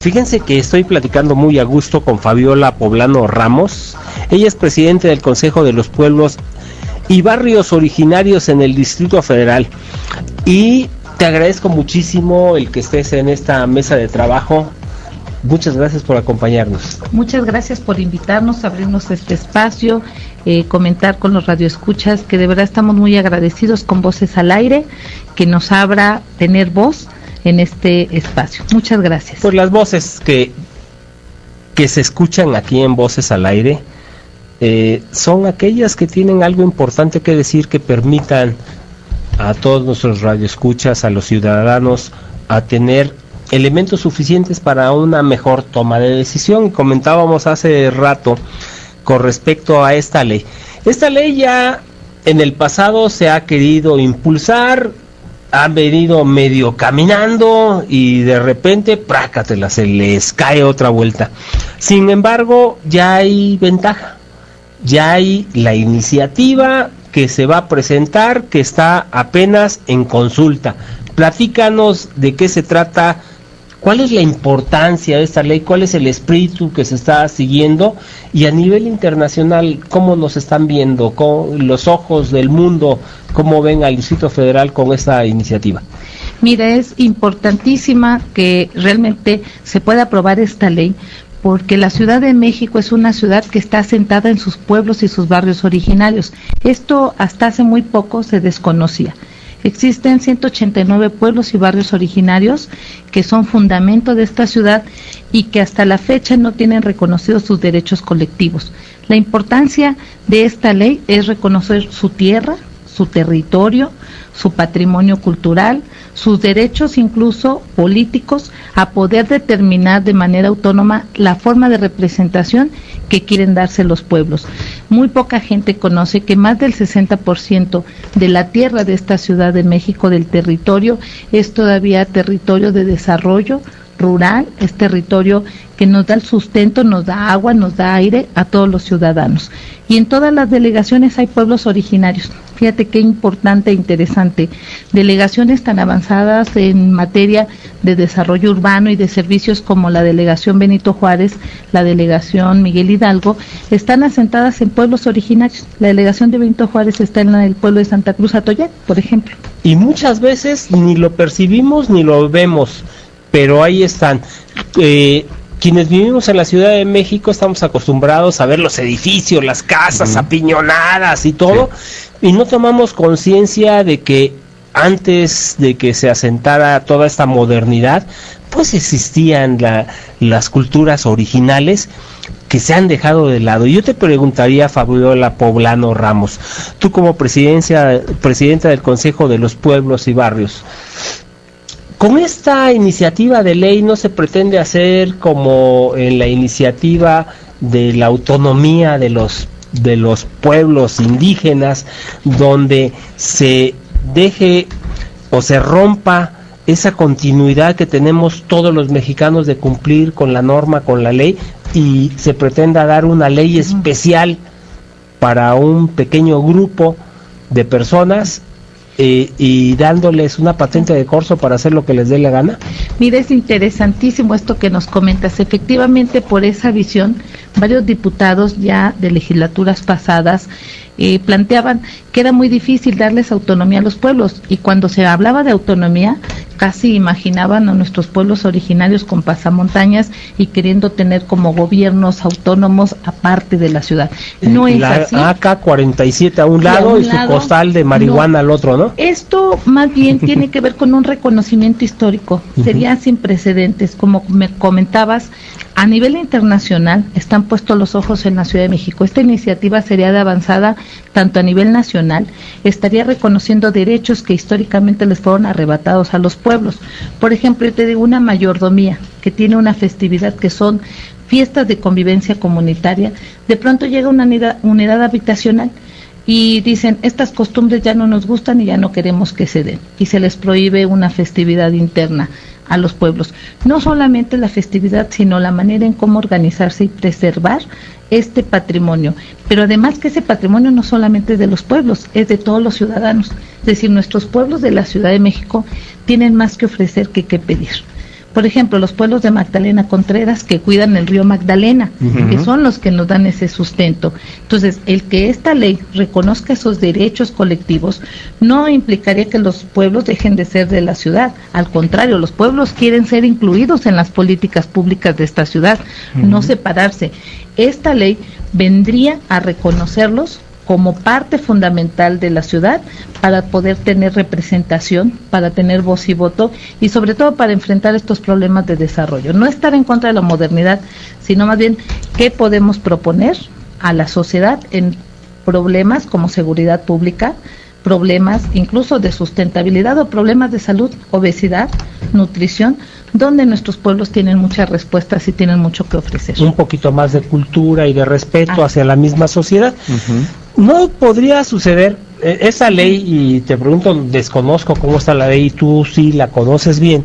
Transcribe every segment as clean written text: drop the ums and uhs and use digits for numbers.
Fíjense que estoy platicando muy a gusto con Fabiola Poblano Ramos. Ella es presidente del Consejo de los Pueblos y Barrios Originarios en el Distrito Federal. Y te agradezco muchísimo el que estés en esta mesa de trabajo. Muchas gracias por acompañarnos. Muchas gracias por invitarnos, abrirnos este espacio, comentar con los radioescuchas, que de verdad estamos muy agradecidos con Voces al Aire, que nos abra tener voz en este espacio. Muchas gracias. Pues las voces que se escuchan aquí en Voces al Aire son aquellas que tienen algo importante que decir, que permitan a todos nuestros radioescuchas, a los ciudadanos, a tener elementos suficientes para una mejor toma de decisión. Comentábamos hace rato con respecto a esta ley. Esta ley ya en el pasado se ha querido impulsar, han venido medio caminando y de repente, prácatela, se les cae otra vuelta. Sin embargo, ya hay ventaja, ya hay la iniciativa que se va a presentar, que está apenas en consulta. Platícanos de qué se trata, cuál es la importancia de esta ley, cuál es el espíritu que se está siguiendo, y a nivel internacional, cómo nos están viendo, con los ojos del mundo, cómo ven al Distrito Federal con esta iniciativa. Mira, es importantísima que realmente se pueda aprobar esta ley, porque la Ciudad de México es una ciudad que está asentada en sus pueblos y sus barrios originarios. Esto hasta hace muy poco se desconocía. Existen 189 pueblos y barrios originarios que son fundamento de esta ciudad y que hasta la fecha no tienen reconocidos sus derechos colectivos. La importancia de esta ley es reconocer su tierra, su territorio, su patrimonio cultural, sus derechos incluso políticos, a poder determinar de manera autónoma la forma de representación que quieren darse los pueblos. Muy poca gente conoce que más del 60% de la tierra de esta Ciudad de México, del territorio, es todavía territorio de desarrollo rural, es territorio que nos da el sustento, nos da agua, nos da aire a todos los ciudadanos. Y en todas las delegaciones hay pueblos originarios. Fíjate qué importante e interesante. Delegaciones tan avanzadas en materia de desarrollo urbano y de servicios como la delegación Benito Juárez, la delegación Miguel Hidalgo, están asentadas en pueblos originarios. La delegación de Benito Juárez está en el pueblo de Santa Cruz Atoyac, por ejemplo. Y muchas veces ni lo percibimos ni lo vemos, pero ahí están. Quienes vivimos en la Ciudad de México estamos acostumbrados a ver los edificios, las casas apiñonadas y todo, sí, y no tomamos conciencia de que antes de que se asentara toda esta modernidad, pues existían las culturas originales que se han dejado de lado. Yo te preguntaría, Fabiola Poblano Ramos, tú como presidenta del Consejo de los Pueblos y Barrios, con esta iniciativa de ley no se pretende hacer como en la iniciativa de la autonomía de los pueblos indígenas, donde se deje o se rompa esa continuidad que tenemos todos los mexicanos de cumplir con la norma, con la ley, y se pretenda dar una ley especial para un pequeño grupo de personas, y dándoles una patente de corso para hacer lo que les dé la gana? Mira, es interesantísimo esto que nos comentas. Efectivamente, por esa visión, varios diputados ya de legislaturas pasadas planteaban que era muy difícil darles autonomía a los pueblos, y cuando se hablaba de autonomía casi imaginaban a nuestros pueblos originarios con pasamontañas y queriendo tener como gobiernos autónomos aparte de la ciudad. No es así. La AK-47 a un lado y su costal de marihuana al otro, ¿no? Esto más bien tiene que ver con un reconocimiento histórico. Sería sin precedentes. Como me comentabas, a nivel internacional están puestos los ojos en la Ciudad de México. Esta iniciativa sería de avanzada tanto a nivel nacional, estaría reconociendo derechos que históricamente les fueron arrebatados a los pueblos. Por ejemplo, yo te digo, una mayordomía que tiene una festividad que son fiestas de convivencia comunitaria, de pronto llega una unidad habitacional y dicen, estas costumbres ya no nos gustan y ya no queremos que se den, y se les prohíbe una festividad interna a los pueblos. No solamente la festividad, sino la manera en cómo organizarse y preservar este patrimonio, pero además que ese patrimonio no solamente es de los pueblos, es de todos los ciudadanos. Es decir, nuestros pueblos de la Ciudad de México tienen más que ofrecer que pedir. Por ejemplo, los pueblos de Magdalena Contreras que cuidan el río Magdalena, que son los que nos dan ese sustento. Entonces, el que esta ley reconozca esos derechos colectivos no implicaría que los pueblos dejen de ser de la ciudad. Al contrario, los pueblos quieren ser incluidos en las políticas públicas de esta ciudad, no separarse. Esta ley vendría a reconocerlos como parte fundamental de la ciudad para poder tener representación, para tener voz y voto y sobre todo para enfrentar estos problemas de desarrollo. No estar en contra de la modernidad, sino más bien qué podemos proponer a la sociedad en problemas como seguridad pública, problemas incluso de sustentabilidad o problemas de salud, obesidad, nutrición, donde nuestros pueblos tienen muchas respuestas y tienen mucho que ofrecer. Un poquito más de cultura y de respeto hacia la misma sociedad. ¿No podría suceder esa ley, y te pregunto, desconozco cómo está la ley, tú sí la conoces bien,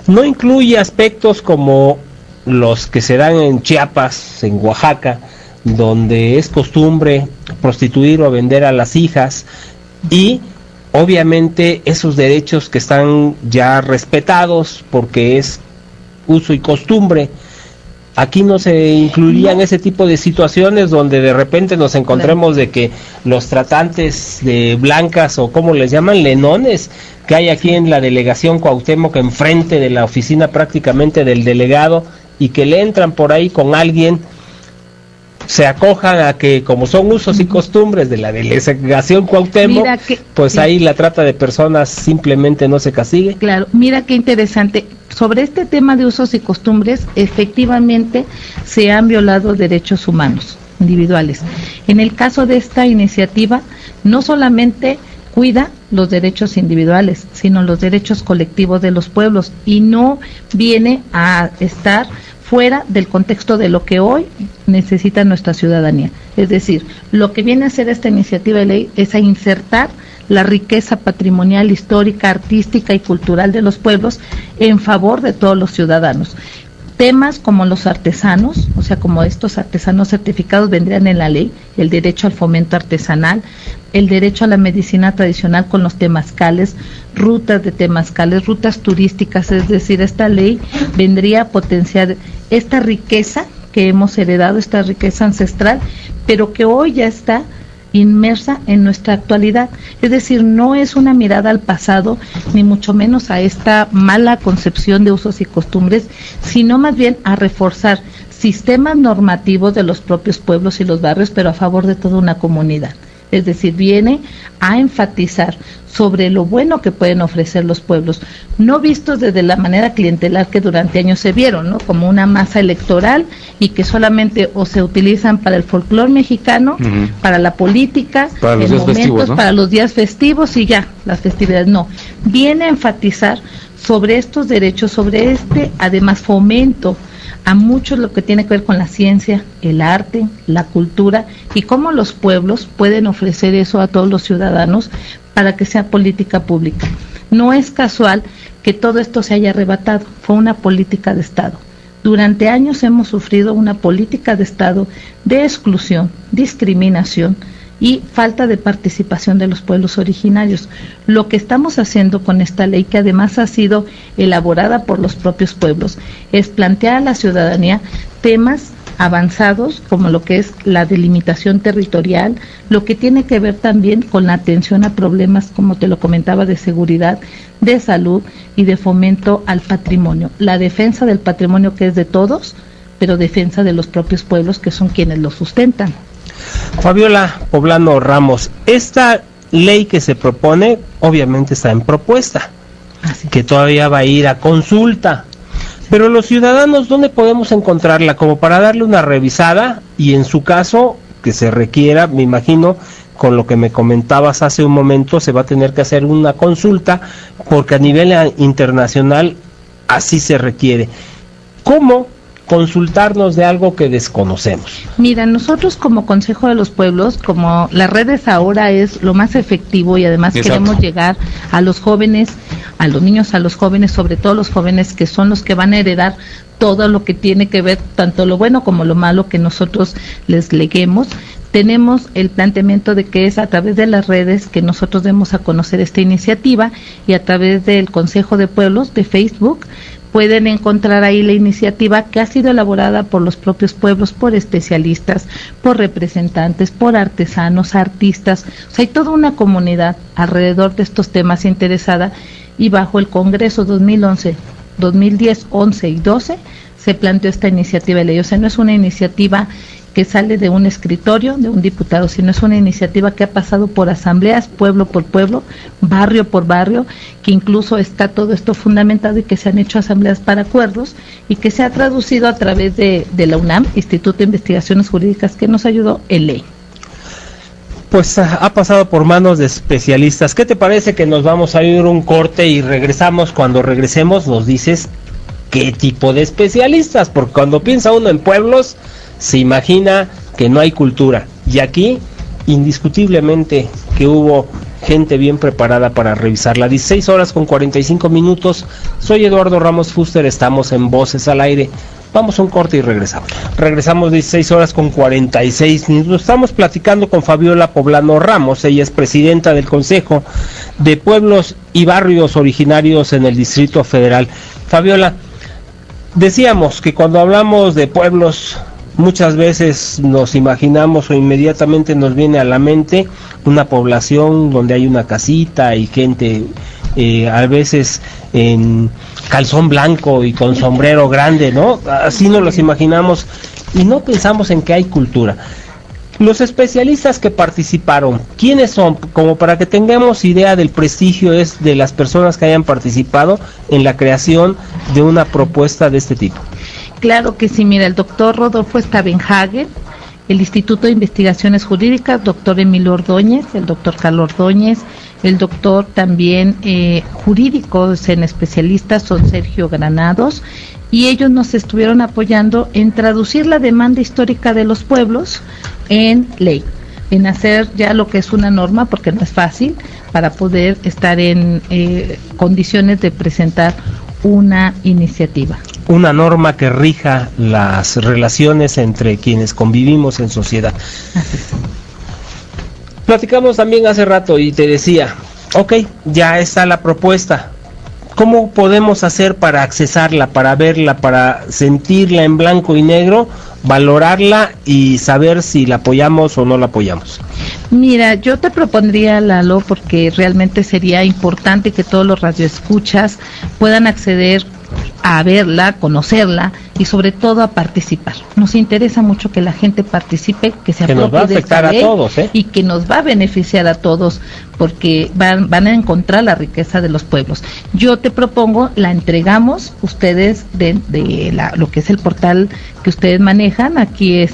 no incluye aspectos como los que se dan en Chiapas, en Oaxaca, donde es costumbre prostituir o vender a las hijas, y obviamente esos derechos que están ya respetados porque es uso y costumbre? Aquí no se incluirían ese tipo de situaciones donde de repente nos encontremos de que los tratantes de blancas, o como les llaman, lenones, que hay aquí en la delegación Cuauhtémoc, enfrente de la oficina prácticamente del delegado, y que le entran por ahí con alguien, se acojan a que, como son usos y costumbres de la delegación Cuauhtémoc, pues ahí la trata de personas simplemente no se castigue. Claro, mira qué interesante. Sobre este tema de usos y costumbres, efectivamente se han violado derechos humanos individuales. En el caso de esta iniciativa, no solamente cuida los derechos individuales, sino los derechos colectivos de los pueblos, y no viene a estar fuera del contexto de lo que hoy necesita nuestra ciudadanía. Es decir, lo que viene a hacer esta iniciativa de ley es a insertar la riqueza patrimonial, histórica, artística y cultural de los pueblos en favor de todos los ciudadanos. Temas como los artesanos, o sea, como estos artesanos certificados vendrían en la ley, el derecho al fomento artesanal, el derecho a la medicina tradicional con los temazcales, rutas de temazcales, rutas turísticas, es decir, esta ley vendría a potenciar esta riqueza que hemos heredado, esta riqueza ancestral, pero que hoy ya está inmersa en nuestra actualidad. Es decir, no es una mirada al pasado, ni mucho menos a esta mala concepción de usos y costumbres, sino más bien a reforzar sistemas normativos de los propios pueblos y los barrios, pero a favor de toda una comunidad. Es decir, viene a enfatizar sobre lo bueno que pueden ofrecer los pueblos, no vistos desde la manera clientelar que durante años se vieron, ¿no? Como una masa electoral y que solamente o se utilizan para el folclore mexicano, para la política, para los días festivos, ¿no? Para los días festivos y ya, las festividades. No, viene a enfatizar sobre estos derechos, sobre este, además, fomento a mucho lo que tiene que ver con la ciencia, el arte, la cultura, y cómo los pueblos pueden ofrecer eso a todos los ciudadanos para que sea política pública. No es casual que todo esto se haya arrebatado, fue una política de Estado. Durante años hemos sufrido una política de Estado de exclusión, discriminación y falta de participación de los pueblos originarios. Lo que estamos haciendo con esta ley, que además ha sido elaborada por los propios pueblos, es plantear a la ciudadanía temas avanzados como lo que es la delimitación territorial, lo que tiene que ver también con la atención a problemas, como te lo comentaba, de seguridad, de salud y de fomento al patrimonio, la defensa del patrimonio que es de todos, pero defensa de los propios pueblos que son quienes lo sustentan. Fabiola Poblano Ramos, esta ley que se propone obviamente está en propuesta, que todavía va a ir a consulta, pero los ciudadanos, ¿dónde podemos encontrarla como para darle una revisada? Y en su caso, que se requiera, me imagino, con lo que me comentabas hace un momento, se va a tener que hacer una consulta, porque a nivel internacional así se requiere. ¿Cómo consultarnos de algo que desconocemos? Mira, nosotros como Consejo de los Pueblos, como las redes ahora es lo más efectivo y además queremos llegar a los jóvenes, a los niños, a los jóvenes, sobre todo los jóvenes que son los que van a heredar todo lo que tiene que ver, tanto lo bueno como lo malo que nosotros les leguemos. Tenemos el planteamiento de que es a través de las redes que nosotros demos a conocer esta iniciativa, y a través del Consejo de Pueblos de Facebook pueden encontrar ahí la iniciativa que ha sido elaborada por los propios pueblos, por especialistas, por representantes, por artesanos, artistas. O sea, hay toda una comunidad alrededor de estos temas interesada, y bajo el Congreso 2011, 2010, 11 y 12 se planteó esta iniciativa de ley. O sea, no es una iniciativa que sale de un escritorio, de un diputado, sino es una iniciativa que ha pasado por asambleas, pueblo por pueblo, barrio por barrio, que incluso está todo esto fundamentado y que se han hecho asambleas para acuerdos y que se ha traducido a través de la UNAM, Instituto de Investigaciones Jurídicas, que nos ayudó en ley. Pues ha pasado por manos de especialistas. ¿Qué te parece que nos vamos a ir un corte y regresamos? Cuando regresemos nos dices qué tipo de especialistas, porque cuando piensa uno en pueblos se imagina que no hay cultura, y aquí indiscutiblemente que hubo gente bien preparada para revisarla. 16 horas con 45 minutos. Soy Eduardo Ramos Fuster, estamos en Voces al Aire. Vamos a un corte y regresamos. Regresamos 16 horas con 46 minutos. Estamos platicando con Fabiola Poblano Ramos. Ella es presidenta del Consejo de Pueblos y Barrios Originarios en el Distrito Federal. Fabiola, decíamos que cuando hablamos de pueblos, muchas veces nos imaginamos o inmediatamente nos viene a la mente una población donde hay una casita y gente a veces en calzón blanco y con sombrero grande, ¿no? Así nos los imaginamos y no pensamos en que hay cultura. Los especialistas que participaron, ¿quiénes son? Como para que tengamos idea del prestigio es de las personas que hayan participado en la creación de una propuesta de este tipo. Claro que sí, mira, el doctor Rodolfo Stavenhagen, el Instituto de Investigaciones Jurídicas, doctor Emilio Ordóñez, el doctor Carlos Ordóñez, el doctor también jurídicos en especialistas son Sergio Granados, y ellos nos estuvieron apoyando en traducir la demanda histórica de los pueblos en ley, en hacer ya lo que es una norma, porque no es fácil, para poder estar en condiciones de presentar una iniciativa. Una norma que rija las relaciones entre quienes convivimos en sociedad. Así es. Platicamos también hace rato y te decía, ok, ya está la propuesta. ¿Cómo podemos hacer para accesarla, para verla, para sentirla en blanco y negro, valorarla y saber si la apoyamos o no la apoyamos? Mira, yo te propondría, Lalo, porque realmente sería importante que todos los radioescuchas puedan acceder a verla, conocerla y sobre todo a participar. Nos interesa mucho que la gente participe, que se apropie, que nos va a afectar a todos, y que nos va a beneficiar a todos, porque van a encontrar la riqueza de los pueblos. Yo te propongo, la entregamos ustedes de lo que es el portal que ustedes manejan aquí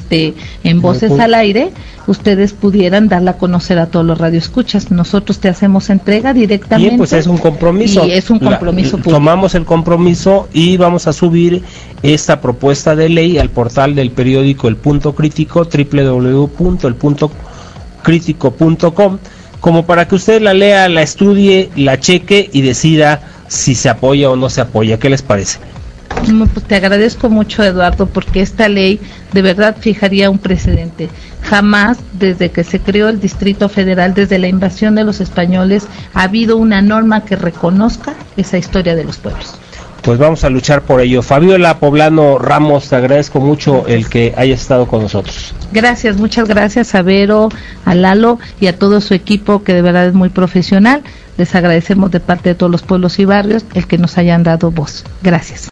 en Voces al Aire, ustedes pudieran darla a conocer a todos los radioescuchas. Nosotros te hacemos entrega directamente. Bien, pues es un compromiso. Y es un compromiso público. Tomamos el compromiso y vamos a subir esta propuesta de ley al portal del periódico El Punto Crítico, www.elpuntocritico.com, como para que usted la lea, la estudie, la cheque y decida si se apoya o no se apoya. ¿Qué les parece? Pues te agradezco mucho, Eduardo, porque esta ley de verdad fijaría un precedente. Jamás, desde que se creó el Distrito Federal, desde la invasión de los españoles, ha habido una norma que reconozca esa historia de los pueblos. Pues vamos a luchar por ello. Fabiola Poblano Ramos, te agradezco mucho el que hayas estado con nosotros. Gracias, muchas gracias a Vero, a Lalo y a todo su equipo, que de verdad es muy profesional. Les agradecemos de parte de todos los pueblos y barrios el que nos hayan dado voz. Gracias.